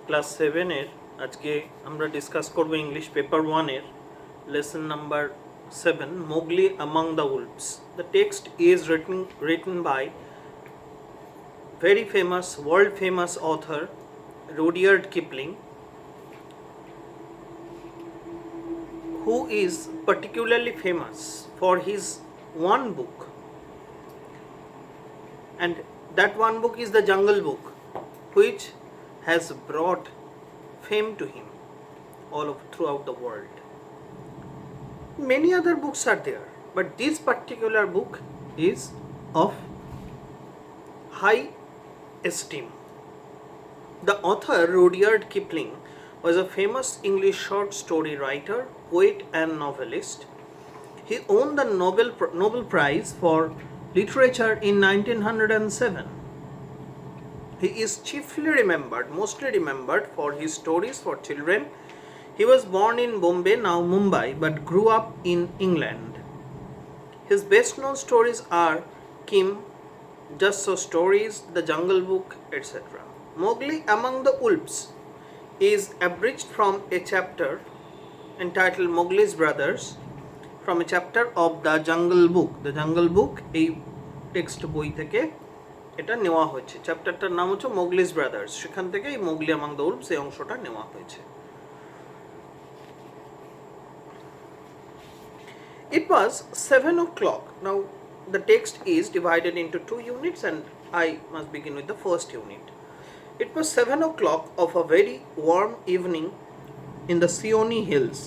Class 7 এর আজকে আমরা ডিসকাস করব ইংলিশ পেপার 1 এর lesson number 7 Mowgli among the wolves. The text is written by very famous world famous author Rudyard Kipling, who is particularly famous for his one book, and that one book is the Jungle Book, which has brought fame to him throughout the world. Many other books are there, but this particular book is of high esteem. The author Rudyard Kipling was a famous English short story writer, poet and novelist. He won the Nobel Prize for Literature in 1907. He is mostly remembered for his stories for children. He was born in Bombay, now Mumbai, but grew up in England. His best known stories are Kim, Just So Stories, The Jungle Book, etc. Mowgli Among the Wolves is abridged from a chapter entitled Mowgli's Brothers, from a chapter of The Jungle Book. The Jungle Book এই text বই থেকে এটা নেওয়া হয়েছে। চ্যাপ্টারটার নাম হচ্ছে মোগলিস brothers, সেখান থেকে এই মোগলি অ্যামং দ্য উলভস এই অংশটা নেওয়া হয়েছে। It was 7 o'clock. Now the text is divided into two units and I must begin with the first unit. It was 7 o'clock of a very warm evening in the Seoni Hills.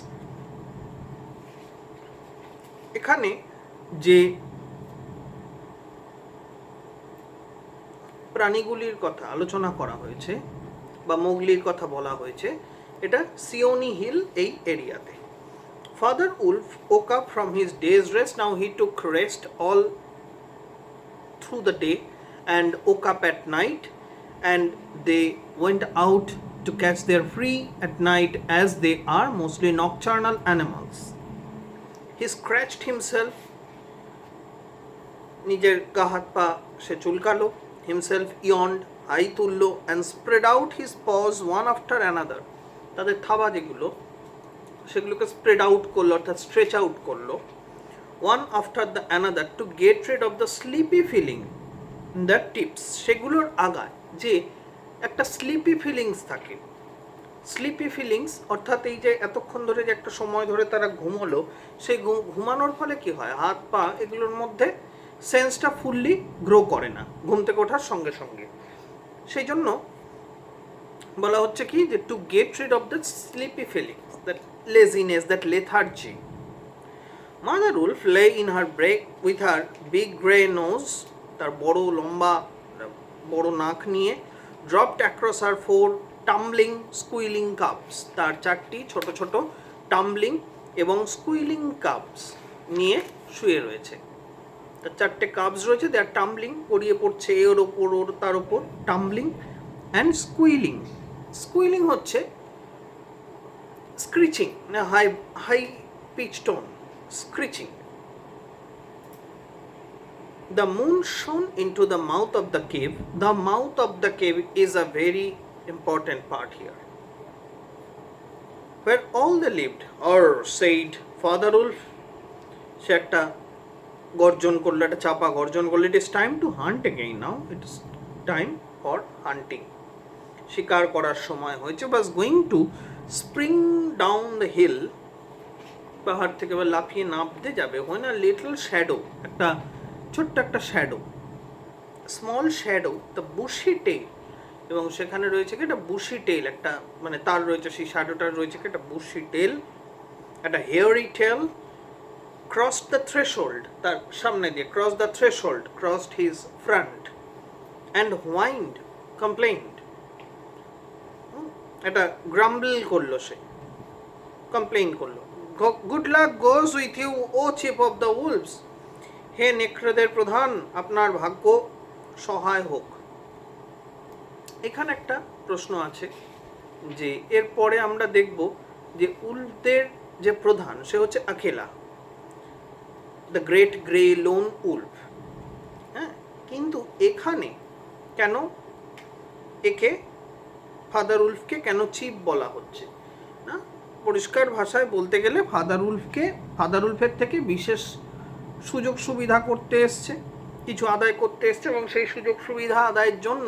এখানে যে প্রাণীগুলির কথা আলোচনা করা হয়েছে বা মোগলির কথা বলা হয়েছে, এটা সিওনি হিল এই এরিয়াতে। Father Wolf woke up from his day's rest. Now he took rest all through the day and woke up at night, and they went out to catch their prey at night, as they are mostly nocturnal animals. He scratched himself, নিজের গা হাত পা সে চুলকালো, himself yawned, high তুললো, and spread out his paws one after another. তাদের থাবা যেগুলো সেগুলোকে spread out করলো, অর্থাৎ স্ট্রেচ আউট করলো, one after the another, to get rid of the sleepy filling the tips. সেগুলোর আগায় যে একটা স্লিপি ফিলিংস থাকে, স্লিপি ফিলিংস অর্থাৎ এই যে এতক্ষণ ধরে যে একটা সময় ধরে তারা ঘুমোলো, সেই ঘুমানোর ফলে কি হয়, হাত পা এগুলোর মধ্যে সেন্সটা ফুললি গ্রো করে না ঘুম থেকে ওঠার সঙ্গে সঙ্গে। সেই জন্য বলা হচ্ছে কি যে to get rid of the sleepy feelings, that laziness, that lethargy. Mother Wolf lay in her break with her big grey nose, তার বড় লম্বা বড় নাক নিয়ে, dropped across her four tumbling squealing cubs, তার চারটি ছোট ছোট টাম্বলিং এবং স্কুইলিং কাবস নিয়ে শুয়ে রয়েছে। তার চারটে কাবস রয়েছে, দে আর টাম্বলিং, গড়িয়ে পড়ছে এর ওপর ওর তার ওপর, টাম্বলিং অ্যান্ড স্কুইলিং। স্কুইলিং হচ্ছে screeching, a high pitched tone, screeching. The moon shone into the mouth of the cave. The mouth of the cave is a very important part here, where all they lived, or said Father Wolf. সে একটা গর্জন করলো, একটা চাপা গর্জন করলো, it is time to hunt again now, it is time for hunting. শিকার করার সময় হয়েছে, was going to spring down the hill, পাহাড় থেকে আবার লাফিয়ে নামতে যাবে, when a little shadow, একটা ছোট্ট একটা shadow, small shadow, the bushy tail, এবং সেখানে রয়েছে কি একটা বুশি টেল, একটা মানে তার রয়েছে সেই শ্যাডোটার রয়েছে কি একটা বুশি টেল, একটা hairy tail, crossed the threshold, তার সামনে দিয়ে, cross the threshold, crossed his front, and whined, complained, এটা গ্রাম্বল করলো, সে কমপ্লেইন করলো, good luck goes with you O chief of the wolves, হে নেকড়েদের প্রধান, আপনার ভাগ্য সহায় হোক। এখানে একটা প্রশ্ন আছে যে এরপরে আমরা দেখব যে উলফদের যে প্রধান সে হচ্ছে Akela, the great grey lone wolf. হ্যাঁ, কিন্তু এখানে কেন একে ফাদার উলফকে কেন চিপ বলা হচ্ছে না, পরিষ্কার ভাষায় বলতে গেলে ফাদার উলফের থেকে বিশেষ সুযোগ সুবিধা করতে এসছে, কিছু আদায় করতে এসছে, এবং সেই সুযোগ সুবিধা আদায়ের জন্য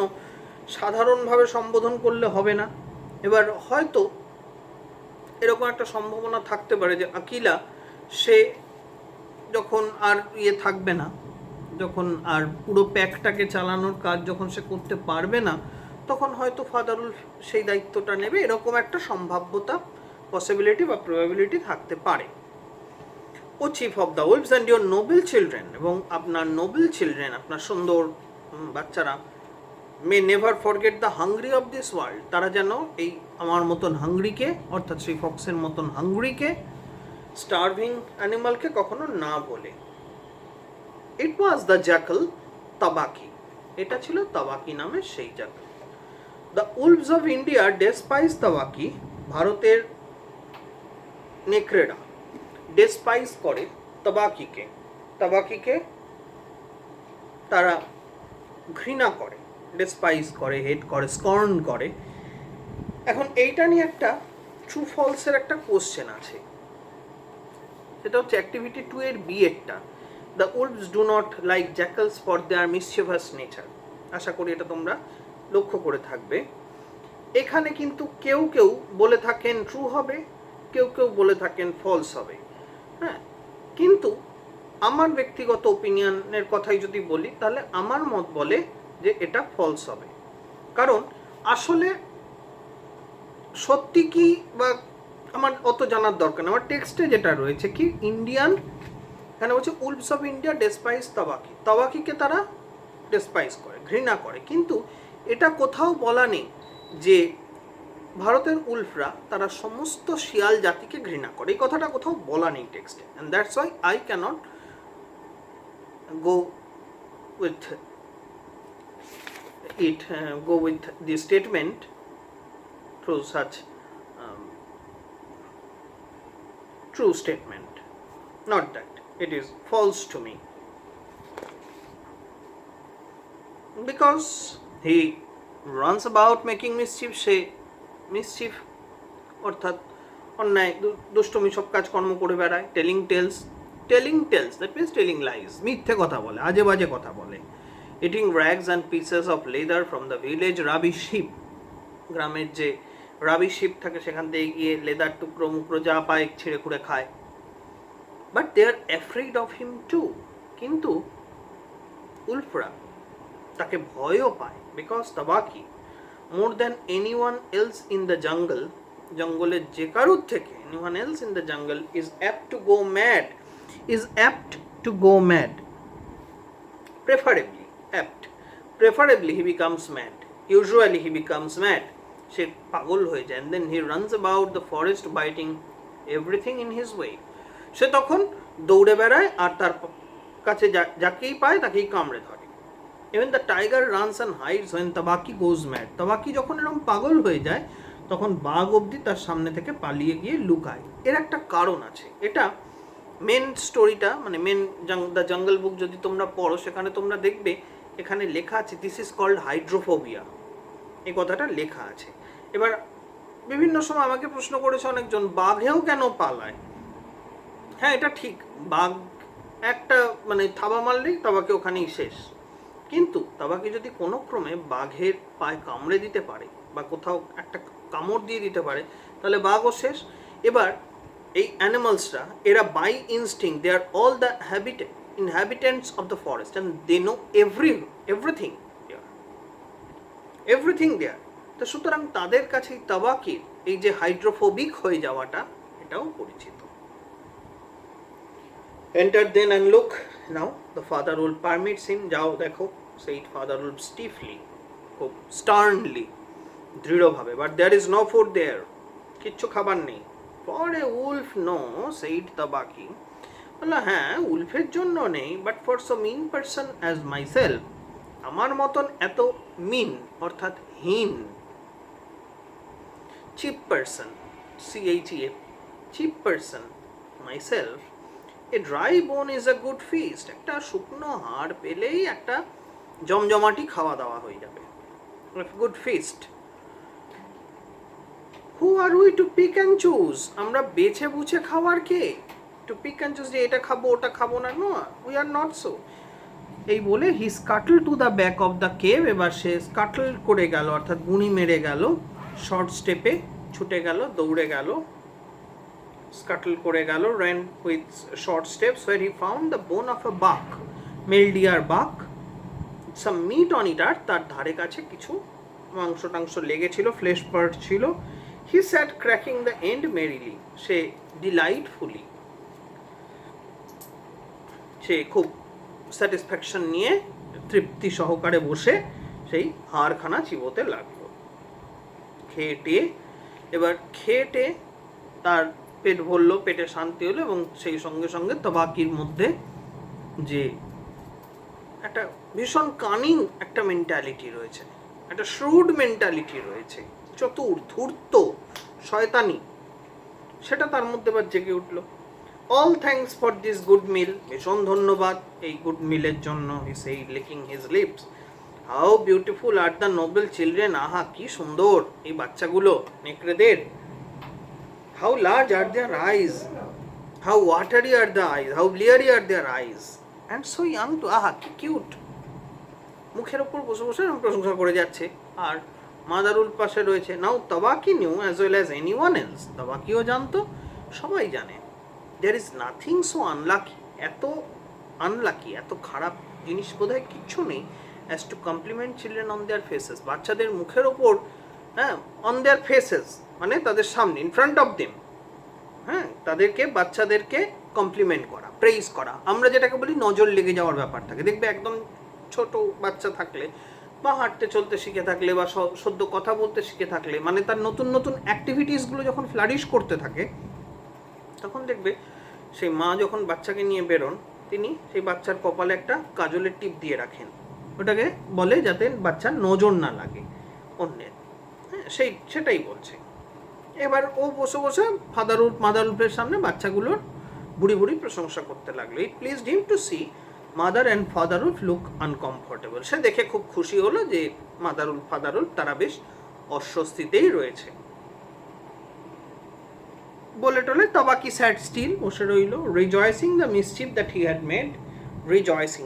সাধারণভাবে সম্বোধন করলে হবে না। এবার হয়তো এরকম একটা সম্ভাবনা থাকতে পারে যে আকিলা সে যখন আর থাকবে না, যখন আর পুরো প্যাকটাকে চালানোর কাজ যখন সে করতে পারবে না, তখন হয়তো ফাদার উলফ সেই দায়িত্বটা নেবে, এরকম একটা সম্ভাব্যতা, পসিবিলিটি বা প্রবাবিলিটি থাকতে পারে। O chief of the wolves and your noble children, এবং আপনার নোবেল চিলড্রেন, আপনার সুন্দর বাচ্চারা, may never forget the hungry of this world, তারা যেন এই আমার মতন হাংরিকে, অর্থাৎ শ্রী ফক্সের মতন হাংরিকে, স্টার্ভিং অ্যানিমালকে কখনো না বলে। ইট ওয়াজ দ্য জ্যাকল তাবাকি, এটা ছিল তাবাকি নামের সেই jackal. The wolves of India despise Tabaqui, ভারতের নেকড়েরা ডেসপাইজ করে তাবাকিকে তারা ঘৃণা করে, ডেসপাইজ করে, হেট করে, স্কর্ন করে। এখন এইটা নিয়ে একটা ট্রু ফলসের একটা কোশ্চেন আছে, সেটা হচ্ছে অ্যাক্টিভিটি 2 এর বি এরটা, the wolves do not like jackals for their mischievous nature. আশা করি এটা তোমরা লক্ষ্য করে থাকবে। এখানে কিন্তু কেউ কেউ বলে থাকেন ট্রু হবে, কেউ কেউ বলে থাকেন ফলস হবে, হ্যাঁ। কিন্তু আমার ব্যক্তিগত ওপিনিয়নের কথাই যদি বলি, তাহলে আমার মত বলে যে এটা ফলস হবে। কারণ আসলে সত্যি কি, বা আমার অত জানার দরকার না, আমার টেক্সটে যেটা রয়েছে কি, ইন্ডিয়ান, এখানে বলছে উলভস অফ ইন্ডিয়া ডেসপাইজ তাবাকিকে তারা ডেসপাইজ করে, ঘৃণা করে, কিন্তু এটা কোথাও বলা নেই যে ভারতের উলফরা তারা সমস্ত শিয়াল জাতিকে ঘৃণা করে, এই কথাটা কোথাও বলা নেই টেক্সটে। And that's why I can't go with the statement through such true statement, not that it is false to me, because he runs about making mischief, say mischief অর্থাৎ অন্যায় দুষ্টমি সব কাজকর্ম করে বেড়ায়, telling tales, that means telling lies, মিথ্যে কথা বলে, আজে বাজে কথা বলে। eating rags and pieces of leather from the village rubbish heap, গ্রামের যে রাবিশ হিপ থাকে সেখান থেকে গিয়ে লেদার টুকরো মুকরো যা পায় ছিঁড়ে খুঁড়ে খায়। But they are afraid of him too, কিন্তু উলফরা তাকে ভয়ও পায়, because Tabaqui more than anyone else in the jungle, জঙ্গলের যে কারুর থেকে, anyone else in the jungle is apt to go mad, preferably he becomes mad, usually he becomes mad, সে পাগল হয়ে যায়, and then he runs about the forest biting everything in his way, সে তখন দৌড়ে বেড়ায় আর তার কাছে যাকেই পায় তাকেই কামড়ে ধরে। even the tiger runs and hides when tabaki goes mad, তাবাকি যখন এরকম পাগল হয়ে যায় তখন বাঘ অবধি তার সামনে থেকে পালিয়ে গিয়ে লুকায়। এর একটা কারণ আছে, এটা মেন স্টোরিটা, মানে মেন দ্য জঙ্গল বুক যদি তোমরা পড়ো, সেখানে তোমরা দেখবে এখানে লেখা আছে দিস ইজ কল্ড হাইড্রোফোবিয়া, এই কথাটা লেখা আছে। এবার বিভিন্ন সময় আমাকে প্রশ্ন করেছে অনেকজন, বাঘেও কেন পালায়? হ্যাঁ, এটা ঠিক, বাঘ একটা মানে থাবা মারলেই তাবাকি ওখানেই শেষ, কিন্তু তাবাকি যদি কোনো ক্রমে বাঘের পায়ে কামড়ে দিতে পারে বা কোথাও একটা কামড় দিয়ে দিতে পারে, তাহলে বাঘও শেষ। এবার এই অ্যানিমালসরা, এরা by instinct, they are all the inhabitants of the forest and they know everything there, তো সুতরাং তাদের কাছে তাবাকির এই যে হাইড্রোফোবিক হয়ে যাওয়াটা, এটাও পরিচিত। enter then and look, now the father wolf permits him, যাও দেখো, said father wolf stiffly, খুব sternly, দৃঢ়ভাবে, but there is no food there, কিচ্ছু খাবার নেই। for a wolf no, said tabaki, বললো হ্যাঁ উলফের জন্য নেই, but for so mean person as myself, আমার মতন এত মিন অর্থাৎ হীন, cheap person, CHEF, cheap person myself, a dry bone is a good feast, একটা শুকনো হাড় পেলেই একটা জমজমাটি খাওয়া দাওয়া হয়ে যাবে, good feast. Who are we to pick and choose? আমরা বেছে বুঝে খাওয়ার কে? টু পিক অ্যান্ড চুজ যে এটা খাবো ওটা খাবো না, no, we are not so. এই বলে he scuttle to the back of the cave. এবার সে স্কাটল করে গেল, অর্থাৎ গুণি মেরে গেল, শর্ট স্টেপে ছুটে গেল, দৌড়ে গেল, স্কাটল করে গেল, ran with short steps where he found the bone of a buck, male deer buck, some meat on it, আর তার ধারে কাছে কিছু মাংস টাংস লেগেছিল, ফ্লেশ পার্ট ছিল। he sat cracking the end merrily, say delightfully, সে খুব স্যাটিসফ্যাকশন নিয়ে তৃপ্তি সহকারে বসে সেই হাড়খানা চিবোতে লাগলো। খেয়ে এবার খেয়ে তার পেট ভরলো, পেটে শান্তি হলো, এবং সেই সঙ্গে সঙ্গে তবাকির মধ্যে যে একটা ভীষণ কানিং একটা মেন্টালিটি রয়েছে, একটা শ্রুড মেন্টালিটি রয়েছে, চতুর, ধূর্ত, শয়তানি, সেটা তার মধ্যে এবার জেগে উঠলো। All thanks for this good meal, ভীষণ ধন্যবাদ এই গুড মিলের জন্য। He said licking his lips, how beautiful are the noble children, আহা কি সুন্দর এই বাচ্চাগুলো, নেকড়েদের। How large are their eyes, how watery are the eyes, how bleary are their eyes, and so young too, আহা কি কিউট। মুখের ওপর বসে বসে প্রশংসা করে যাচ্ছে। আর মাদারুল পাশে রয়েছে। Now Tabaqui knew as well as anyone else, তবাকিও জানতো, সবাই জানে। There is nothing so unlucky, এত আনলাকি, এত খারাপ জিনিস বোধহয় কিচ্ছু নেই, as to compliment children on their faces, বাচ্চাদের মুখের ওপর, হ্যাঁ, অন দেয়ার ফেসেস মানে তাদের সামনে, ইন ফ্রন্ট অফ দেম, হ্যাঁ, তাদেরকে, বাচ্চাদেরকে কমপ্লিমেন্ট করা, প্রেইজ করা। আমরা যেটাকে বলি নজর লেগে যাওয়ার ব্যাপার থাকে। দেখবে একদম ছোট বাচ্চা থাকলে, বা হাঁটতে চলতে শিখে থাকলে, বা সদ্য কথা বলতে শিখে থাকলে, মানে তার নতুন নতুন অ্যাক্টিভিটিসগুলো যখন ফ্লারিশ করতে থাকে, তখন দেখবে সেই মা যখন বাচ্চাকে নিয়ে বেরোন, তিনি সেই বাচ্চার কপালে একটা কাজলের টিপ দিয়ে রাখেন, ওটাকে বলে যাতে বাচ্চার নজর না লাগে অন্যের, হ্যাঁ, সেটাই বলছে। এবার ও বসে বসে মাদারুলফের সামনে বাচ্চাগুলোর বুড়ি বুড়ি প্রশংসা করতে লাগলো। It pleased him to see Mother and Father Wolf look uncomfortable, সে দেখে খুব খুশি হলো যে ফাদারুলফ তারা বেশ অস্বস্তিতেই রয়েছে। বলে টলে তবাকি স্যাড স্টিল, বসে রইল, rejoicing the mischief that he had made, rejoicing,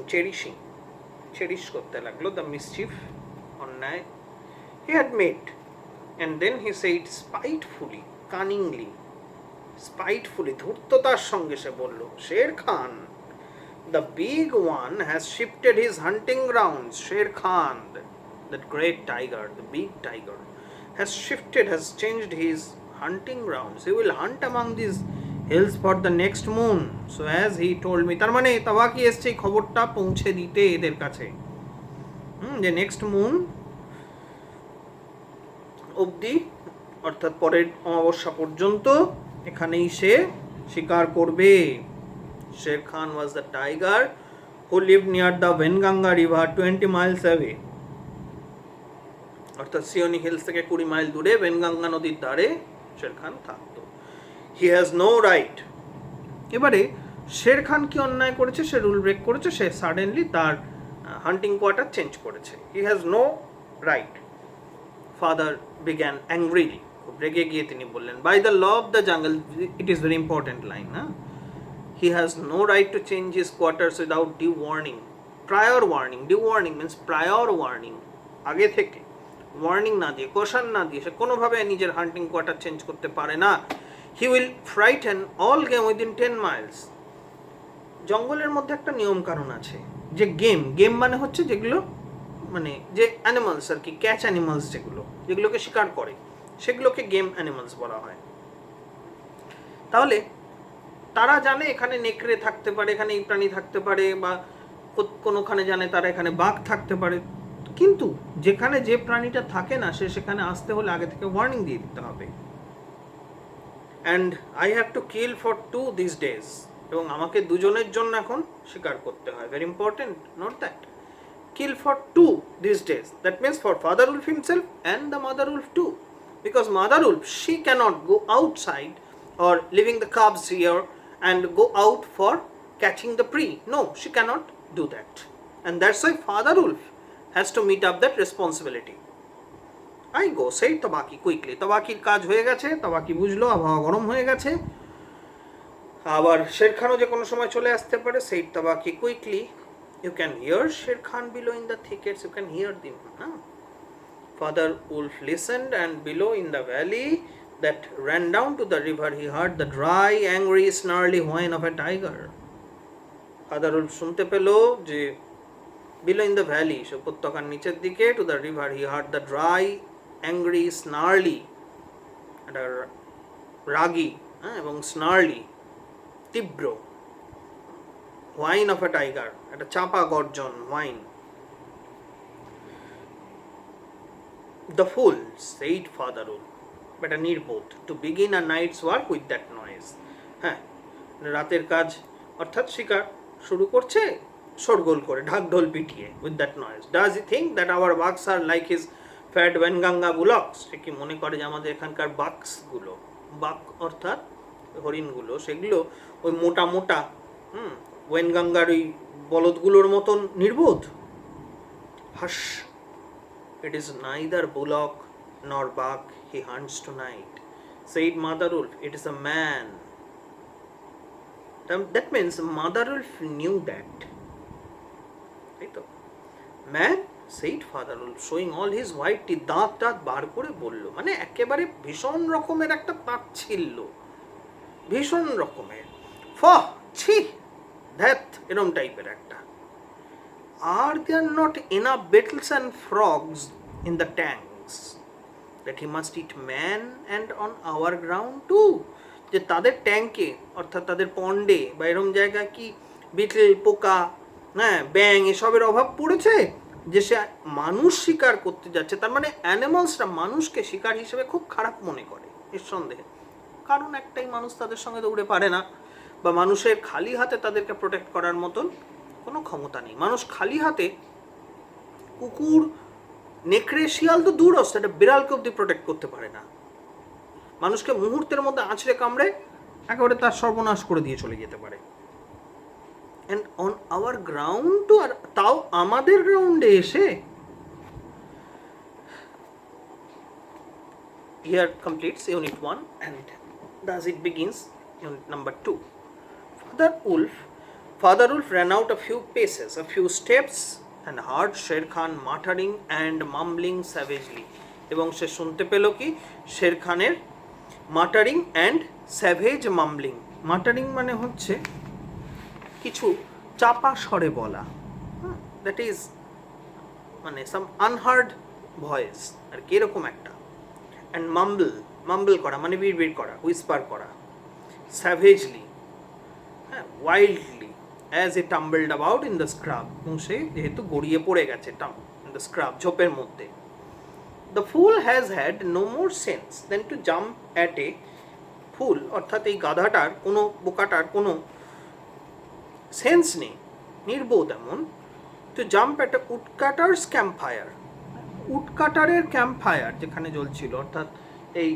cherish করতে লাগলো দ্য মিসচিফ, অন্যায়, he had made. And then he said spitefully, cunningly, ধূর্ততার সঙ্গে সে বলল, Sher Khan, the big one has shifted his hunting grounds. Sher Khan, that great tiger, the big tiger, has changed his hunting grounds. He will hunt among these hills for the next moon. So as he told me, তার মানে তাওয়াকি এসছে এই খবরটা পৌঁছে দিতে এদের কাছে, যে নেক্সট মুন অবধি, অর্থাৎ পরের অমাবস্যা পর্যন্ত এখানেই সে শিকার করবে। Shere Khan was the tiger who lived near the Waingunga river 20 miles away, অর্থাৎ সিওনি হিলস থেকে 20 মাইল দূরে ভেনগাঙ্গা নদীর ধারে শের খান থাকতো। He has no right. এবারে শের খান কি অন্যায় করেছে? সে রুল ব্রেক করেছে, সে সাডেনলি তার হান্টিং কোয়ার্টার চেঞ্জ করেছে। He has no right, Father began angrily, খুব রেগে গিয়ে তিনি বললেন, by the law of the jungle, it is very important line, না, he has no right to change his quarters without due warning, prior warning. Due warning means prior warning, আগে থেকে warning না দিয়ে, কোশন না দিয়ে সে কোনোভাবে নিজের হান্টিং কোয়ার্টার চেঞ্জ করতে পারে না। He will frighten all game within 10 miles। জঙ্গলের মধ্যে একটা নিয়ম কানুন আছে, যে গেম মানে হচ্ছে যেগুলো, মানে যে অ্যানিমালস আর কি, ক্যাচ অ্যানিমালস, যেগুলোকে শিকার করে, সেগুলোকে গেম অ্যানিমালস বলা হয়। তাহলে তারা জানে এখানে নেকড়ে থাকতে পারে, এখানে এই প্রাণী থাকতে পারে, বা কোনোখানে জানে তারা এখানে বাঘ থাকতে পারে, কিন্তু যেখানে যে প্রাণীটা থাকে না, সেখানে আসতে হলে আগে থেকে ওয়ার্নিং দিয়ে দিতে হবে। And I have to kill for 2 these days, এবং আমাকে দুজনের জন্য এখন শিকার করতে হয়। Very important, note that. Kill for 2 these days. That means for Father Wolf himself and the Mother Wolf too. Because Mother Wolf, she cannot go outside or leaving the cubs here and go out for catching the prey. No, she cannot do that. And that's why Father Wolf has to meet up that responsibility. I go সেই Tabaqui quickly. তবাকির কাজ হয়ে গেছে, তবাকি বুঝলো আবহাওয়া গরম হয়ে গেছে, আবার শের খানও যে কোনো সময় চলে আসতে পারে। সেই Tabaqui quickly, you can hear Shere Khan below in the thickets, you can hear them. Father Wolf listened, and below in the valley that ran down to the river he heard the dry, angry, snarly whine of a tiger. Father Wolf শুনতে পেল যে below in the valley, সে উপত্যকার নিচের দিকে, to the river he heard the dry, angry, snarly, একটা রাগী এবং snarly, তীব্র, whine of a tiger, একটা চাপা গর্জন, whine. The fool, said Father Wolf, বেটা নির্বোধ, to begin a night's work with that noise. হ্যাঁ, রাতের কাজ অর্থাৎ শিকার শুরু করছে শোরগোল করে, ঢাকঢোল পিটিয়ে, with that noise. Does he think that our bucks are like his fat Wenganga bullocks? সে কি মনে করে যে আমাদের এখানকার বাক্সগুলো, বাক অর্থাৎ হরিণগুলো, সেগুলো ওই মোটা মোটা ওয়েনগাঙ্গার ওই বলদগুলোর মতন নির্বোধ? হাস, it is neither bullock nor buck he hunts tonight, said Mother Wolf. It is a man. That means Mother Wolf knew that. Right? Man, said Father Wolf, showing all his white teeth, দাঁত বার করে বলল, মানে একেবারে ভীষণ রকমের একটা তাচ্ছিল্য, ভীষণ রকমের, ফহ, ছি, ধ্যাত, এরম টাইপের একটা। Are there not enough beetles and frogs in the tanks that he must eat man and on our ground too? যে তাদের ট্যাঙ্কে অর্থাৎ তাদের পন্ডে বা এরম জায়গায় কি বিটল, পোকা, হ্যাঁ, ব্যাং এসবের অভাব পড়েছে যে সে মানুষ শিকার করতে যাচ্ছে? তার মানে অ্যানিমালসরা মানুষকে শিকার হিসেবে খুব খারাপ মনে করে নিঃসন্দেহে। কারণ একটাই, মানুষ তাদের সঙ্গে দৌড়ে পারে না, বা মানুষের খালি হাতে তাদেরকে প্রোটেক্ট করার মতন কোনো ক্ষমতা নেই। মানুষ খালি হাতে কুকুর, নেকড়ে, শিয়াল তো দূর আসছে, একটা বিড়ালকে অব্দি প্রোটেক্ট করতে পারে না। মানুষকে মুহূর্তের মধ্যে আঁচড়ে কামড়ে একেবারে তার সর্বনাশ করে দিয়ে চলে যেতে পারে। And on our ground too, আর তাও আমাদের গ্রাউন্ডে এসে। Here completes Unit 1 and thus it begins Unit number 2. Father Wolf ran out a few paces, a few steps, and heard Sher Khan muttering and mumbling savagely. এবং সে শুনতে পেল কি? শের খানের মাটারিং অ্যান্ড স্যাভেজ মাম্বলিং। মাটারিং মানে হচ্ছে কিছু চাপা স্বরে বলা, দ্যাট ইজ মানে সাম আনহার্ড ভয়েস আর কি, এরকম একটা। অ্যান্ড মাম্বল করা মানে বিড়বিড় করা, হুইসপার করা। স্যাভেজলি, হ্যাঁ, wildly, as a tumbled about in the scrub, এবং সে যেহেতু গড়িয়ে পড়ে গেছে ইন দ্য স্ক্রাব, ঝোপের মধ্যে। The fool has had no more sense than to jump at a fool, অর্থাৎ এই গাধাটার কোনো, বোকাটার কোনো সেন্স নেই, নির্বোধ এমন, to jump at a woodcutter's camp fire. উডকাটারের ক্যাম্প ফায়ার যেখানে জ্বলছিল, অর্থাৎ এই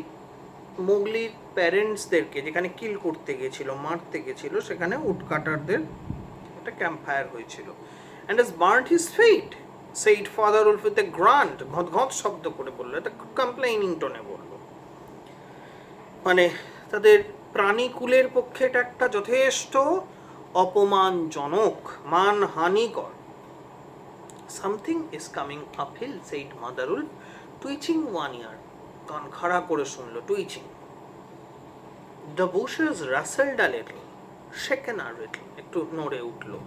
মোগলির প্যারেন্টসদেরকে যেখানে কিল করতে গেছিল, মারতে গেছিল, সেখানে উডকাটারদের একটা ক্যাম্প ফায়ার হয়েছিল। And has burned his feet, said Father Wolf with a grunt, ঘত ঘত শব্দ করে বললো, এটা কমপ্লেইনিং টোনে বললো, মানে তাদের প্রাণীকুলের পক্ষে এটা একটা যথেষ্ট অপমানজনক, মানহানিকর। Something is coming uphill, said Mother Wolf, twitching one ear, কান খাড়া করে শুনলো, twitching. The bushes rustled a little, shaken are little, একটু নড়ে উঠলো।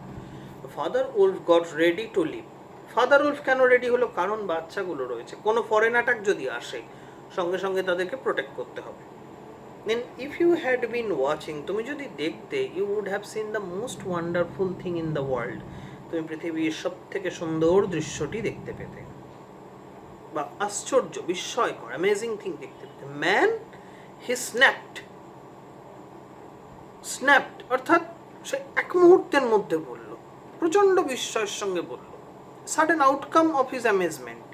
Father Wolf got ready to leave. Father Wolf কেন রেডি হলো? কারণ বাচ্চাগুলো রয়েছে, কোনো ফরেন অ্যাটাক যদি আসে সঙ্গে সঙ্গে তাদেরকে প্রোটেক্ট করতে হবে। Then if you had been watching, তুমি যদি দেখতে, you would have seen the most wonderful thing in the world, তুমি পৃথিবীর সব থেকে সুন্দর দৃশ্যটি দেখতে পেতে, বা আশ্চর্য, বিস্ময়কর, অ্যামেজিং থিং দেখতে পেতে। ম্যান, হি স্ন্যাপড, অর্থাৎ সে এক মুহূর্তের মধ্যে বলল, প্রচণ্ড বিস্ময়ের সঙ্গে বলল, sudden outcome of his amazement.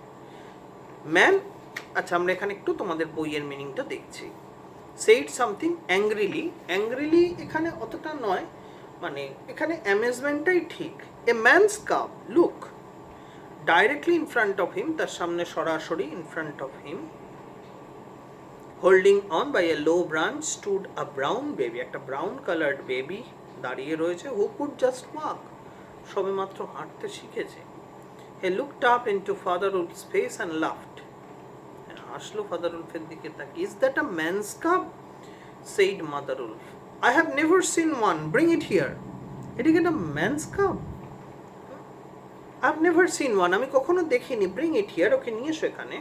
Man, আচ্ছা আমরা এখানে একটু তোমাদের বইয়ের মিনিংটা দেখছি। সেইড সামথিং অ্যাংরিলি, অ্যাংরিলি এখানে অতটা নয়, মানে এখানে অ্যামেজমেন্টটাই ঠিক। A man's cub, look, Directly in front of him, তার সামনে সরাসরি in front of him, holding on by a low branch, stood a brown baby, একটা brown colored baby দাঁড়িয়ে রয়েছে, who could just walk, সবে মাত্র হাঁটতে শিখেছে। He looked up into Father Wolf's face and laughed. হাসলো Father Wolfের দিকে তাকিয়ে। Is that a man's cub? said Mother Wolf. I have never seen one. Bring it here. এটা কি একটা man's cub? I have never seen one. আমি কখনো দেখিনি। Bring it here. ওকে নিয়ে এসো এখানে।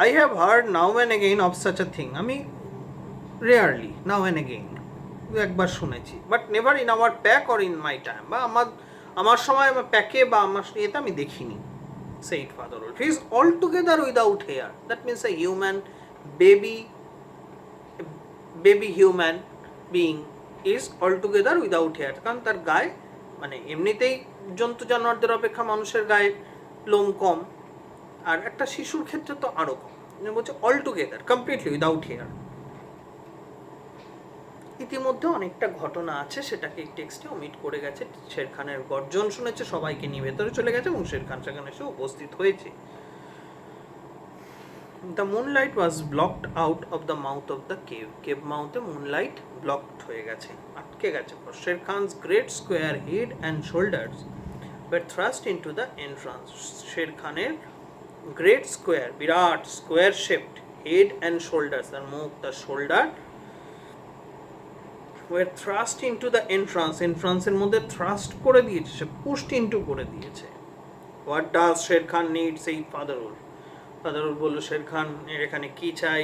I have heard now and again of such a thing. আমি rarely, now and again, একবার শুনেছি, but never in our pack or in my time, বা আমার সময় আমার প্যাকে বা আমার ইয়েতে আমি দেখিনি, said Father Wolf. He is altogether without hair. That means a human baby human being is altogether without hair. কারণ তার গায়ে মানে এমনিতেই জন্তু জানোয়ারদের অপেক্ষা মানুষের গায়ে লোম কম, আর একটা শিশুর ক্ষেত্রে তো আরো কম। বলছে অলটুগেদার, কমপ্লিটলি উইদাউট হেয়ার। ইতিমধ্যে অনেকটা ঘটনা আছে, সেটাকে টেক্সটে ওমিট করে গেছে। শের খানের গর্জন শুনেছে, সবাইকে নিয়ে ভেতরে চলে গেছে এবং শের খান সেখানে এসে উপস্থিত হয়েছে। The moonlight was blocked out of the mouth of the cave. Cave মাউথে মুনলাইট ব্লকড হয়ে গেছে, আটকে গেছে। Shere Khan's great square head and shoulders were thrust into the entrance. Shere খানের গ্রেট স্কোয়ার, বিরাট square shaped head and shoulders, তার মুখ, তার shoulder, were thrust into the entrance. এন্ট্রান্সের মধ্যে থ্রাস্ট করে দিয়েছে, সে পুশড ইনটু করে দিয়েছে। What does Sher Khan need? say Father Wolf. Father Wolf বলল, শের খান এখানে কি চাই?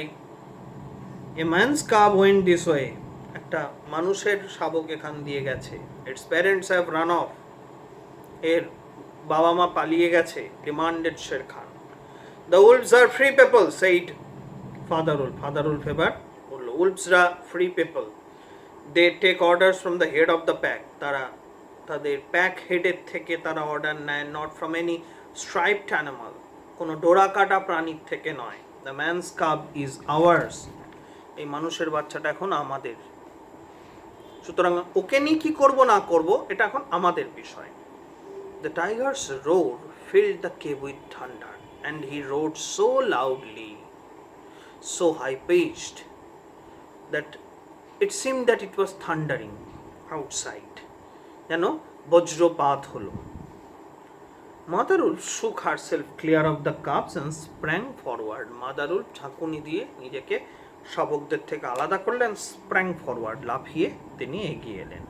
A man's cub went this way. একটা মানুষের শাবক এখান দিয়ে গেছে। Its parents have run off. এর বাবা মা পালিয়ে গেছে, demanded Sher Khan. The wolves are free people, said Father Wolf. Father Wolf এবার বলল, wolves are free people. They take orders from the head of the pack. তারা তাদের প্যাক হেডের থেকে তারা অর্ডার নেয়, not from any striped animal, কোনো ডোরা কাটা প্রাণীর থেকে নয়। The man's cub is ours. এই মানুষের বাচ্চাটা এখন আমাদের, সুতরাং ওকে নিয়ে কি করবো না করবো এটা এখন আমাদের বিষয়। The tiger's roar filled the cave with thunder, and he roared so loudly, so high-pitched, that it seemed that it was thundering outside. যেন বজ্রপাত হলো। Mother Wolf shook herself clear of the cubs and sprang forward. Mother Wolf ঝাঁকুনি দিয়ে নিজেকে শাবকদের থেকে আলাদা করলেন, sprang forward, লাফিয়ে তিনি এগিয়ে এলেন।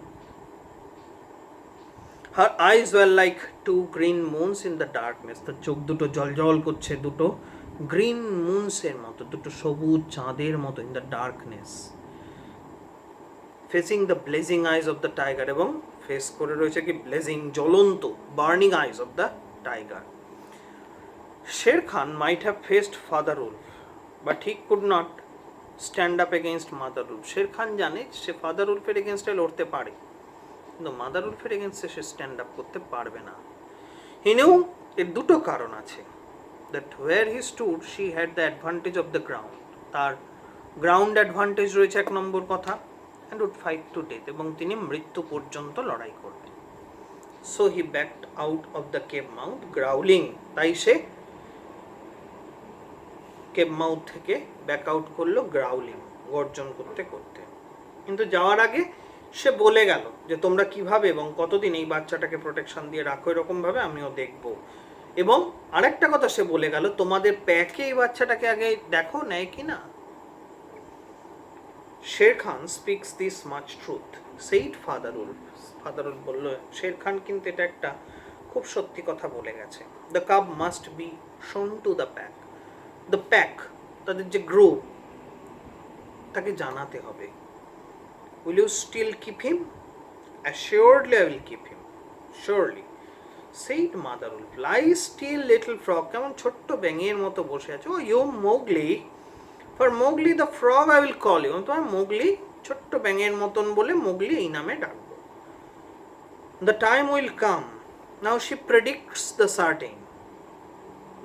Her eyes were like two green moons in the darkness. তার চোখ দুটো জলজল করছে, দুটো গ্রিন মুনসের মতো, দুটো সবুজ চাঁদের মতো, in the darkness. Facing the blazing eyes of the tiger, এবং ফেস করে রয়েছে কি ব্লেজিং, জ্বলন্ত, burning eyes of the tiger. Sher Khan might have faced Father Wolf, but he could not stand up against Mother Wolf. Sher Khan জানে সে father উলফের এগেনস্টে লড়তে পারে, কিন্তু মাদার উলফের এগেনস্টে সে স্ট্যান্ড আপ করতে পারবে না। He knew এর দুটো কারণ আছে, that where he stood she had the advantage of the ground. তার গ্রাউন্ড অ্যাডভান্টেজ রয়েছে, এক নম্বর কথা, and would fight to death, এবং তিনি মৃত্যু পর্যন্ত লড়াই করবেন। So he backed out of the cave mouth growling. তাই সে কেভ মাউথ থেকে ব্যাক আউট করলো, গ্রাউলিং, গর্জন করতে করতে। কিন্তু যাওয়ার আগে সে বলে গেল যে তোমরা কিভাবে এবং কতদিন এই বাচ্চাটাকে প্রোটেকশন দিয়ে রাখো, এরকম ভাবে আমিও দেখব। এবং আরেকটা কথা সে বলে গেল, তোমাদের প্যাকে এই বাচ্চাটাকে আগে দেখো নেয় কিনা। Shere Khan speaks this much truth, said Father Wolf. Father Wolf বলল, শের খান কিন্তু এটা একটা খুব সত্যি কথা বলে গেছে। The cub must be shown to the pack. The pack, তাদের যে গ্রুপ, তাকে জানাতে হবে। Will you still keep him? Assuredly I will keep him. Surely, said Mother Wolf. Lie still, little frog. কেমন ছোট্ট ব্যাঙের মতো বসে আছে। Oh, you Mowgli. For Mowgli the frog I will call you. তোমার মোগলি, ছোট্ট ব্যাঙের মতন বলে মোগলি এই নামে ডাকবো। The time will come. Now she predicts the certain.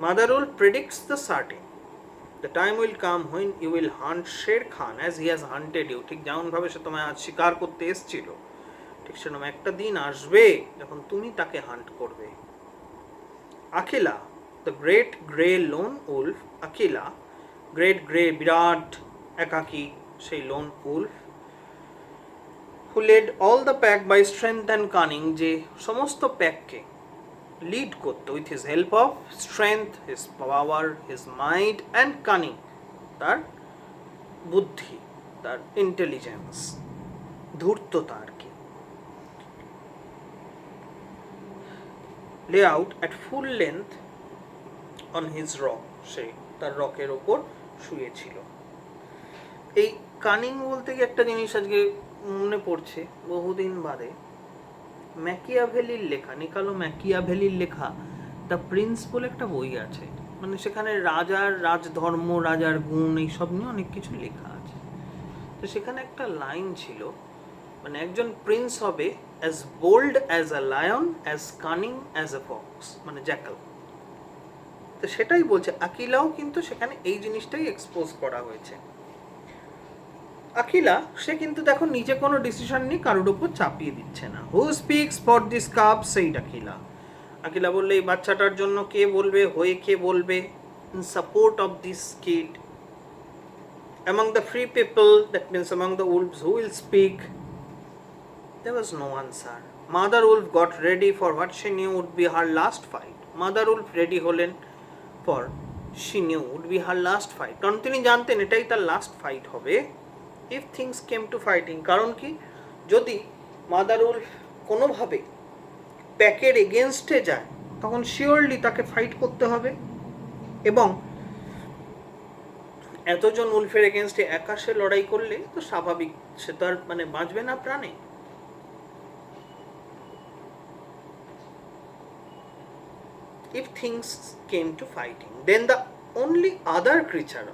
Mother Wolf predicts the certain. The time will come when you will hunt Sher Khan as he has hunted you. ঠিক যেমন ভাবে সে তোমায় আজ শিকার করতে এসেছিল, ঠিক সেরকম একটা দিন আসবে যখন তুমি তাকে হান্ট করবে। Akila, the great grey lone wolf, Akila, great grey বিরাট একাকী সেই lone wolf, who led all the pack by strength and cunning, যে সমস্ত প্যাককে লিড করতো with his help of strength, his power, his might and cunning, তার বুদ্ধি, তার intelligence, ধূর্ততা আর কি। lay out at full length on his rock, সে তার রকের ওপর শুয়েছিল। এই কানিং বলতে গিয়ে একটা জিনিস আজকে মনে পড়ছে বহুদিন বাদে, ম্যাকিয়াভেলির লেখা, নিকালো ম্যাকিয়াভেলির লেখা দ্য প্রিন্স বলে একটা বই আছে, মানে সেখানে রাজার রাজধর্ম, রাজার গুণ, এইসব নিয়ে অনেক কিছু লেখা আছে। তো সেখানে একটা লাইন ছিল, মানে একজন প্রিন্স হবে as bold as a lion, as cunning as a fox, মানে জ্যাকাল। তো সেটাই বলছে, আকিলাও কিন্তু সেখানে এই জিনিসটাই এক্সপোজ করা হয়েছে। আকিলা সে কিন্তু দেখো নিজে কোনো ডিসিশন নিয়ে কারোর উপর চাপিয়ে দিচ্ছে না। হু স্পিক্স ফর দিস কাপ, সেই আকিলা। আকিলা বললে এই বাচ্চাটার জন্য কে বলবে, হয়ে কে বলবে, in support of this kid among the free people, that means among the wolves, who will speak? There was no answer. Mother wolf got ready for what she knew would be her last fight. Mother wolf ready হলেন for she knew would be her last fight, কারণ তিনি জানতেন এটাই তার last fight হবে। if things came to fighting, কারণ কি, যদি মাদার উলফ কোনোভাবে প্যাকের এগেনস্টে যায় তখন শিওরলি তাকে ফাইট করতে হবে, এবং এতজন উলফের এগেনস্টে একা সে লড়াই করলে তো স্বাভাবিক, সে তো আর মানে বাঁচবে না প্রাণে। if things came to fighting, then the only other creature,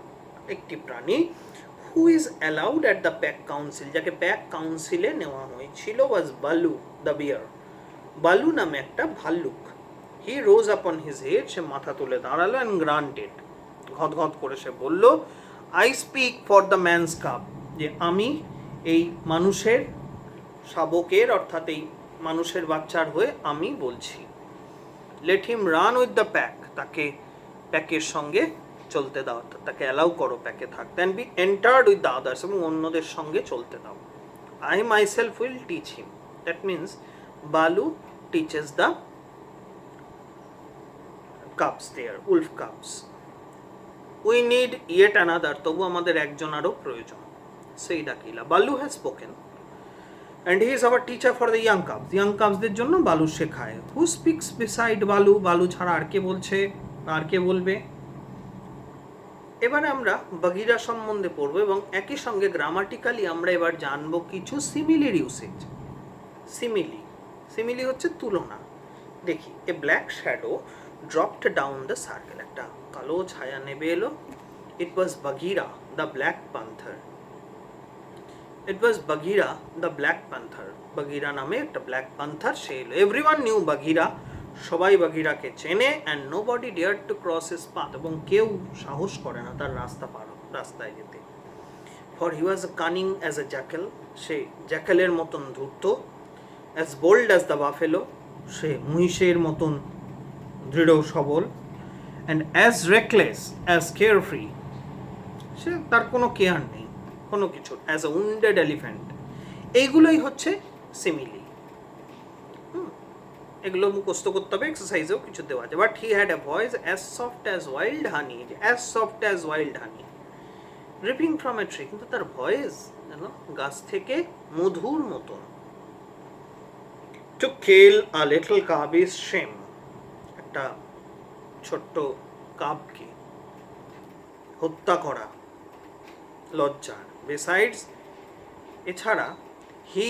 একটি প্রাণী, who is allowed at the pack council, যাকে প্যাক কাউন্সিলে নেওয়া হয়েছিল, was বালু the bear, বালু নামে একটা ভাল্লুক। he rose upon his head, সে মাথা তুলে দাঁড়ালো, and grunted, ঘদঘদ করে সে বলল, I speak for the man's cub, যে আমি এই মানুষের শাবকের, অর্থাৎ এই মানুষের বাচ্চার হয়ে আমি বলছি। let him run with the pack, তাকে প্যাকের সঙ্গে চলতে দাও, তাকে অ্যালাউ করো প্যাকে থাকতে, and be entered with the others, এবং অন্যদের সঙ্গে চলতে দাও। I myself will teach him, that means বালু teaches the cubs there, wolf cubs. We need yet another, তবু আমাদের একজন আরও প্রয়োজন, সেই ডাকিলা। বালু has spoken and he is our teacher for the young cubs, young cubsদের জন্য বালু শেখায়। who speaks beside বালু, বালু ছাড়া আর কে বলছে, আর কে বলবে? এবারে আমরা বাগিরা সম্বন্ধে পড়বো, এবং একই সঙ্গে গ্রামাটিক্যালি আমরা এবার জানবো কিছু সিমিলির ইউসেজ। সিমিলি হচ্ছে তুলনা। দেখি, a black shadow dropped down the circle, একটা কালো ছায়া নেমে এলো। It was Bagheera the black panther, it was Bagheera the black panther, Bagheera নামে একটা ব্ল্যাক প্যান্থার সে এলো। এভরিওয়ান নিউ বাগিরা, সবাই বাগিরাকে চেনে, and nobody dare to cross his path, এবং কেউ সাহস করে না তার রাস্তায় যেতে। For he was cunning as a jackal, সে জ্যাকেলের মতন ধূর্ত। As bold as the buffalo, সে মহিষের মতন দৃঢ় সবল। And as reckless as carefree, সে তার কোনো কেয়ার নেই কোনো কিছু। অ্যাজ এ উন্ডেড এলিফ্যান্ট, এইগুলোই হচ্ছে সিমিলি। এগুলো মুখস্থ করতে হবে, এক্সারসাইজেও কিছু দেওয়া আছে। But he had a voice as soft as wild honey, as soft as wild honey, dripping from a tree, কিন্তু তার ভয়েস যেন গাছ থেকে মধুর মতন। To kill a little cub is shame, একটা ছোট্ট কাবকে হত্যা করা লজ্জার। বিসাইডস, এছাড়া he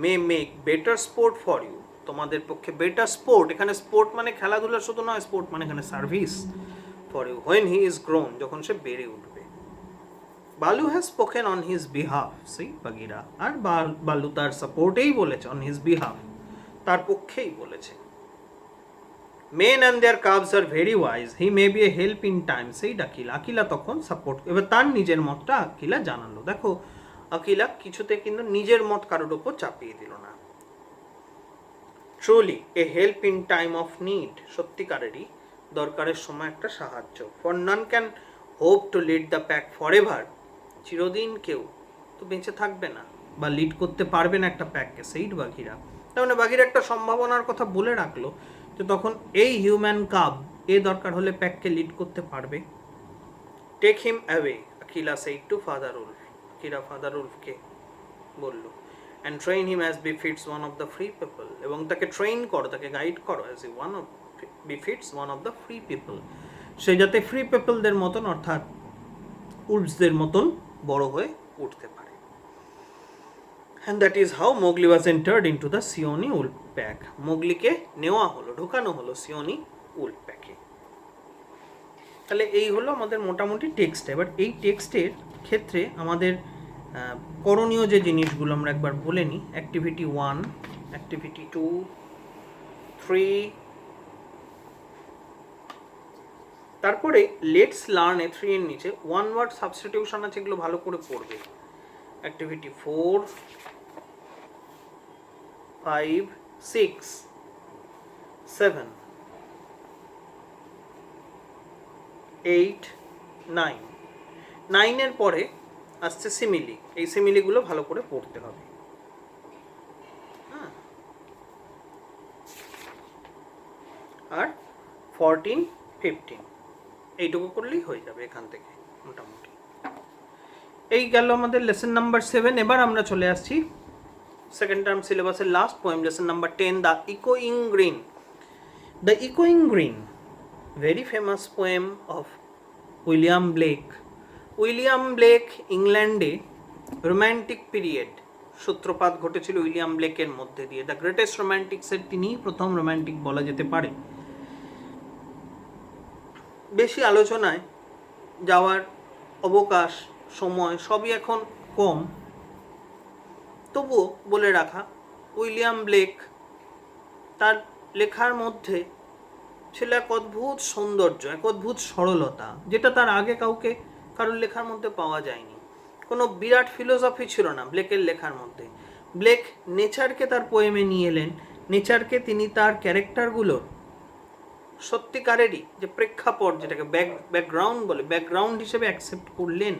may make better sport for you, তোমাদের পক্ষে বেটার স্পোর্ট, এখানে স্পোর্ট মানে খেলাধুলা শুধু নয়, স্পোর্ট মানে এখানে service for you, when he is grown, যখন সে বেড়ে উঠবে। Baloo has spoken on his behalf, সেই বাগিরা, আর বালু তার সাপোর্টেই বলেছে, অন হিজ বিহাফ, তার পক্ষেই বলেছে। Men and their cubs are very wise, he may be a help in time, সেই ডাকিলা। আকিলা তখন সাপোর্ট, এবার তার নিজের মতটা আকিলা জানালো। দেখো, আকিলা কিছুতে কিন্তু নিজের মত কারোর ওপর চাপিয়ে দিল না। Truly a help in time of need, সত্যিকারেরই দরকারের সময় একটা সাহায্য। For none can hope to lead the pack for ever, চিরদিন কেউ তো বেঁচে থাকবে না বা লিড করতে পারবে না একটা প্যাককে, সেইট বাঘিরা। তার মানে বাঘিরা একটা সম্ভাবনার কথা বলে রাখলো যে তখন এই হিউম্যান কাব এ দরকার হলে প্যাককে লিড করতে পারবে। Take him away, Akela said to Father Wolf, Akela Father উলফকে বলল, and train him as befits one of the free people, এবং তাকে ট্রেন করো, তাকে গাইড করো as a one of befits one of the free people, সে যাতে ফ্রি পিপলদের মতন অর্থাৎ উলফসদের মতন বড় হয়ে উঠতে পারে। And that is how Mowgli was entered into the Seoni wolf pack. মোগলিকে নেওয়া হলো, ঢোকানো হলো সিওনি উলফ প্যাকে। তাহলে এই হলো আমাদের মোটামুটি টেক্সট। এবার এই টেক্সটের ক্ষেত্রে আমাদের করণীয় যে জিনিসগুলো আমরা একবার বলে নিই। অ্যাক্টিভিটি 1, অ্যাক্টিভিটি 2, 3, তারপরে লেটস লার্ন এ 3 এর নিচে ওয়ান ওয়ার্ড সাবস্টিটিউশন আছে, এগুলো ভালো করে পড়বে। অ্যাক্টিভিটি 4, 5, 6, 7, 8, 9, 9 এর পরে আসছে সিমিলি, এই সিমিলিগুলো ভালো করে পড়তে হবে। আর 14, 15 এইটুকু করলেই হয়ে যাবে এখান থেকে মোটামুটি। এই গেল আমাদের লেসন নাম্বার 7। এবার আমরা চলে আসছি সেকেন্ড টার্ম সিলেবাসের last poem, lesson number 10, the ইকোয়িং গ্রিন। দ্য ইকোয়িং green, very famous poem of William Blake. William Blake ইংল্যান্ডে রোম্যান্টিক পিরিয়ড সূত্রপাত ঘটেছিল উইলিয়াম ব্লেকের মধ্যে দিয়ে। দ্য গ্রেটেস্ট রোম্যান্টিক্সের তিনি প্রথম রোম্যান্টিক বলা যেতে পারে। বেশি আলোচনায় যাওয়ার অবকাশ সময় সবই এখন কম, তবুও বলে রাখা, উইলিয়াম ব্লেক তার লেখার মধ্যে ছিল এক অদ্ভুত সৌন্দর্য, এক অদ্ভুত সরলতা, যেটা তার আগে কারোর লেখার মধ্যে পাওয়া যায়নি। কোনো বিরাট ফিলোসফি ছিল না ব্লেকের লেখার মধ্যে। ব্লেক নেচারকে তার পোয়েমে নিয়ে এলেন, নেচারকে তিনি তার ক্যারেক্টারগুলোর সত্যিকারেরই যে প্রেক্ষাপট, যেটাকে ব্যাকগ্রাউন্ড বলে, ব্যাকগ্রাউন্ড হিসেবে অ্যাকসেপ্ট করলেন,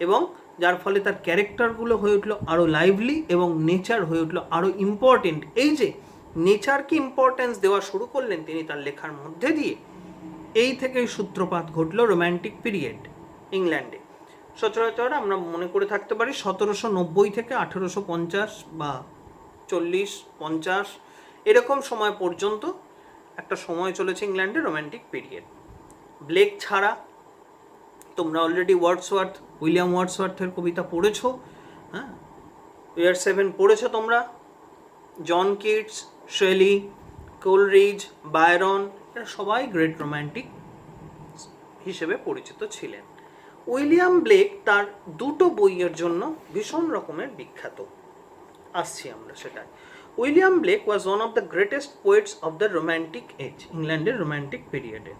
এবং যার ফলে তার ক্যারেক্টারগুলো হয়ে উঠলো আরও লাইভলি এবং নেচার হয়ে উঠলো আরও ইম্পর্টেন্ট। এই যে নেচারকে ইম্পর্টেন্স দেওয়া শুরু করলেন তিনি তার লেখার মধ্যে দিয়ে, এই থেকেই সূত্রপাত ঘটলো রোম্যান্টিক পিরিয়ড ইংল্যান্ডে। সচরাচর আমরা মনে করে থাকতে পারি 1790 থেকে 1850 বা 40-50 এরকম সময় পর্যন্ত একটা সময় চলেছে ইংল্যান্ডে রোম্যান্টিক পিরিয়ড। ব্লেক ছাড়া তোমরা অলরেডি উইলিয়াম ওয়ার্ডসওয়ার্থের কবিতা পড়েছো, হ্যাঁ, ইয়ার 7 পড়েছো তোমরা। John Keats, Shelley, Coleridge, Byron, এরা সবাই গ্রেট রোম্যান্টিক হিসেবে পরিচিত ছিলেন। উইলিয়াম ব্লেক তার 2টো বইয়ের জন্য ভীষণ রকমের বিখ্যাত, আসছি আমরা সেটাই। William Blake was one of the greatest poets of the romantic age, ইংল্যান্ডের রোম্যান্টিক পিরিয়ডে।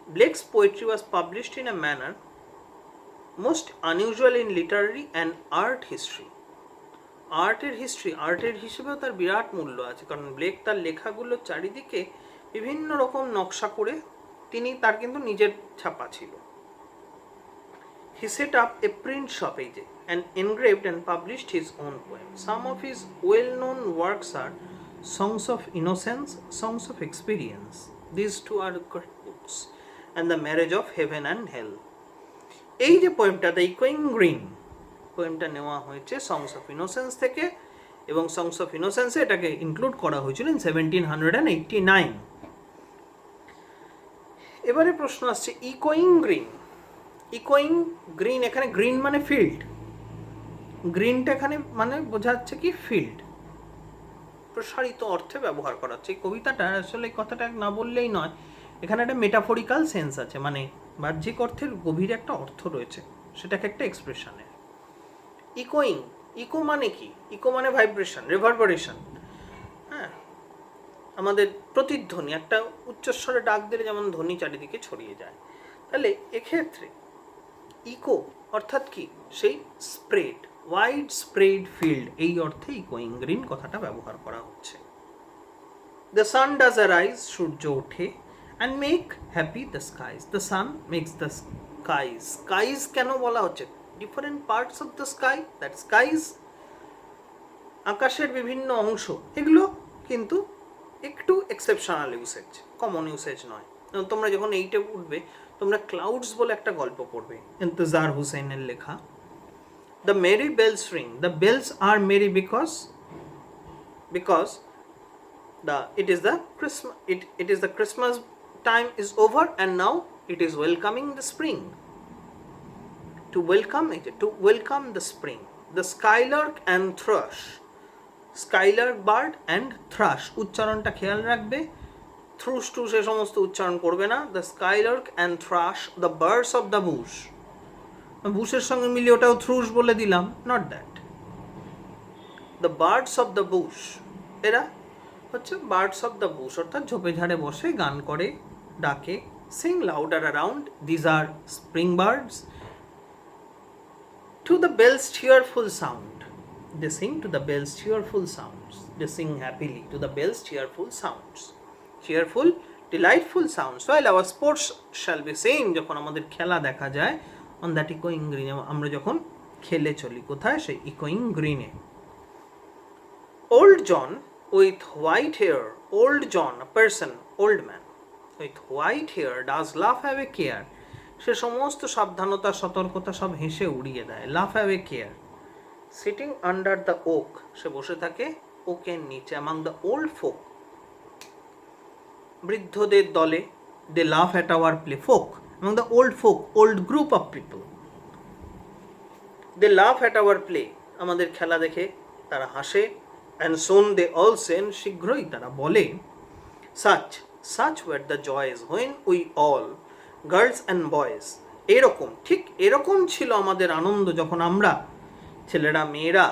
Blake's poetry was published in a manner most unusual in literary and art history. আর্টের হিসেবেও তার বিরাট মূল্য আছে, কারণ ব্লেক তার লেখাগুলো চারিদিকে বিভিন্ন রকম নকশা করে তিনি তার কিন্তু নিজের ছাপা ছিল। He set up a print shop and engraved and published his own poems. Some of his well-known works are Songs of Innocence, Songs of Experience. These two are great books. And the Marriage of Heaven and Hell. এই যে পোয়েমটা, the ইকোয়িং green পোয়েমটা নেওয়া হয়েছে songs of innocence থেকে, এবং songs of ইনোসেন্সে এটাকে include করা হয়েছিল ইন 1789। এবারে প্রশ্ন আসছে ইকোয়িং গ্রিন। ইকোয়িং গ্রিন, এখানে গ্রিন মানে ফিল্ড, গ্রিনটা এখানে মানে বোঝাচ্ছে কি ফিল্ড, প্রসারিত অর্থে ব্যবহার করা হচ্ছে। এই কবিতাটা আসলে কথাটা না বললেই নয়, এখানে একটা মেটাফরিক্যাল সেন্স আছে, মানে বাহ্যিক অর্থের গভীর একটা অর্থ রয়েছে, সেটাকে একটা এক্সপ্রেশনের। ইকোয়িং, ইকো মানে কি? ইকো মানে ভাইব্রেশন, রিভারবারেশন, হ্যাঁ, আমাদের প্রতিধ্বনি, একটা উচ্চস্বরে ডাক দিলে যেমন ধ্বনি চারিদিকে ছড়িয়ে যায়, তাহলে এক্ষেত্রে ইকো অর্থাৎ কি? সেই স্প্রেড, ওয়াইড স্প্রেড ফিল্ড, এই অর্থে ইকোয়িং গ্রিন কথাটা ব্যবহার করা হচ্ছে। দ্য সান ডাজ অ্যারাইজ, সূর্য ওঠে, and make happy the skies. The sun makes the skies. Skies কেন বলা হচ্ছে? Different parts of the sky, that skies, আকাশের বিভিন্ন অংশ, এগুলো কিন্তু একটু এক্সেপশনাল ইউসেজ, কমন ইউসেজ নয়। তোমরা যখন এইটে উঠবে তোমরা ক্লাউডস বলে একটা গল্প পড়বে, ইন্তজার হুসেনের লেখা। The merry bells ring. The bells are merry because it is the Christmas time is over and now it is welcoming the spring. To welcome the spring. The skylark and thrush. Skylark bird and thrush. উচ্চারণটা খেয়াল রাখবে, থ্রুশ টুশ এ সমস্ত উচ্চারণ করবে না। The skylark and thrush, the birds of the bush. বুশের সঙ্গে মিলিয়ে ওটাও থ্রুশ বলে দিলাম, not that. The birds of the Bush, এরা হচ্ছে বার্ডস অফ দ্য বুশ, অর্থাৎ ঝোপে ঝাড়ে বসে গান করে, ডাকে। Sing louder around, these are spring birds. To the bells cheerful sound, they sing to the bells cheerful sounds. They sing happily to the bells cheerful sounds. Cheerful, delightful sounds. While our sports shall be seen, যখন আমাদের খেলা দেখা যায় on that echoing green, আমরা যখন খেলে চলি কোথায়? সেই echoing green A. Old John with white hair, old John, a person, old man with white hair does laugh away care. সে সমস্ত সাবধানতা সতর্কতা সব হেসে উড়িয়ে দেয়। laugh away care. Sitting under the oak, সে বসে থাকে ওকের নিচে। among the old folk, বৃদ্ধদের দলে, they laugh at our play. folk, among the old folk, old group of people, they laugh at our play, আমাদের খেলা দেখে তারা হাসে। and soon they all say, শীঘ্রই তারা বলে, such were the joys when we all, girls and boys, ঠিক এরকম ছিল আমাদের আনন্দ যখন আমরা, ছেলেরা মেয়েরা,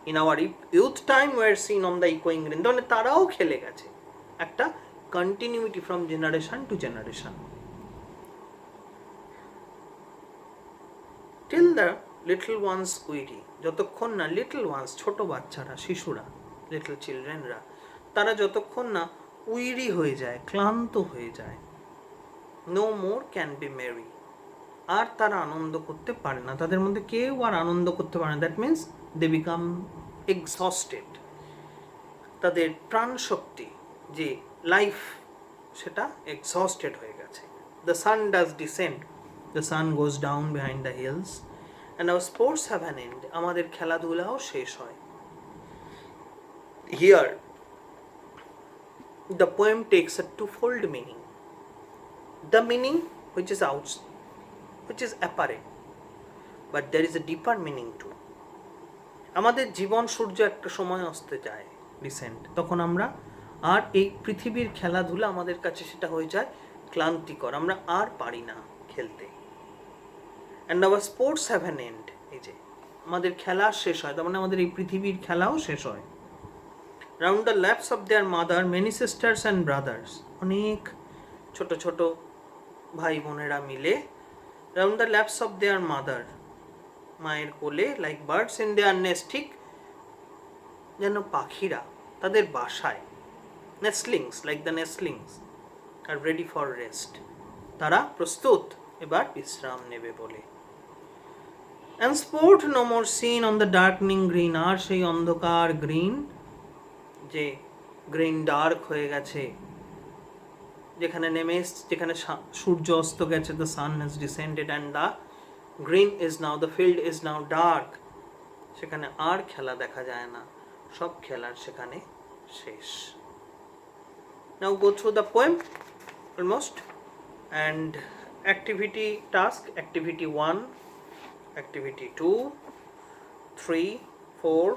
in our youth time were seen on the echoing green, মানে তারাও খেলে গেছে। একটা continuity from generation to generation. Till the little ones weary, যতক্ষণ না little ones, ছোট বাচ্চারা, শিশুরা, little childrenরা, তারা যতক্ষণ না weary হয়ে যায়, ক্লান্ত হয়ে যায়, no more can be merry, আর তারা আনন্দ করতে পারে না, তাদের মধ্যে কেউ আর আনন্দ করতে পারে না। That means they became exhausted, তাদের প্রাণ শক্তি যে লাইফ সেটা এক্সস্টেড হয়ে গেছে। The sun does descend, the sun goes down behind the hills and our sports have an end, আমাদের খেলাধুলাও শেষ হয়। Here the poem takes a twofold meaning, the meaning which is apparent, but there is a deeper meaning too. আমাদের জীবন সূর্য একটা সময় অস্তে যায়, dissent, তখন আমরা আর এই পৃথিবীর খেলাধুলা আমাদের কাছে সেটা হয়ে যায় ক্লান্তিকর, আমরা আর পারি না খেলতে। And our sports have an and, এই যে আমাদের খেলা শেষ হয়, তার মানে আমাদের এই পৃথিবীর খেলাও শেষ হয়। Round the laps of their mother many sisters and brothers, অনেক ছোট ছোট ভাই বোনেরা মিলে, round the laps of their mother, মায়ের কোলে, like birds in their nest, ঠিক যেন পাখিরা তাদের বাসায়, nestlings, like the nestlings are ready for rest, তারা প্রস্তুত এবার বিশ্রাম নেবে বলে। And sport no more seen on the darkening green, আর সেই অন্ধকার গ্রিন, যে গ্রিন ডার্ক হয়ে গেছে, যেখানে নেমে যেখানে সূর্য অস্ত গেছে, the sun has descended and the green is now, the field is now dark, সেখানে আর খেলা দেখা যায় না, সব খেলার সেখানে শেষ। Now go through the poem almost, and activity task, activity 1, activity 2, 3, 4,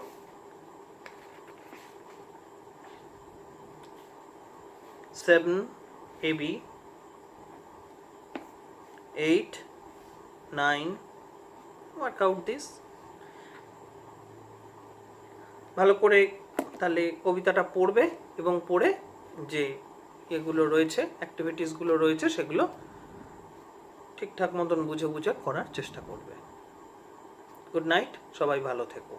7, AB, 8, 9, work out this. ভালো করে তাহলে কবিতাটা পড়বে এবং পড়ে যে এগুলো রয়েছে, অ্যাক্টিভিটিসগুলো রয়েছে, সেগুলো ঠিকঠাক মতন বুঝে বুঝে করার চেষ্টা করবে। গুড নাইট, সবাই ভালো থেকো।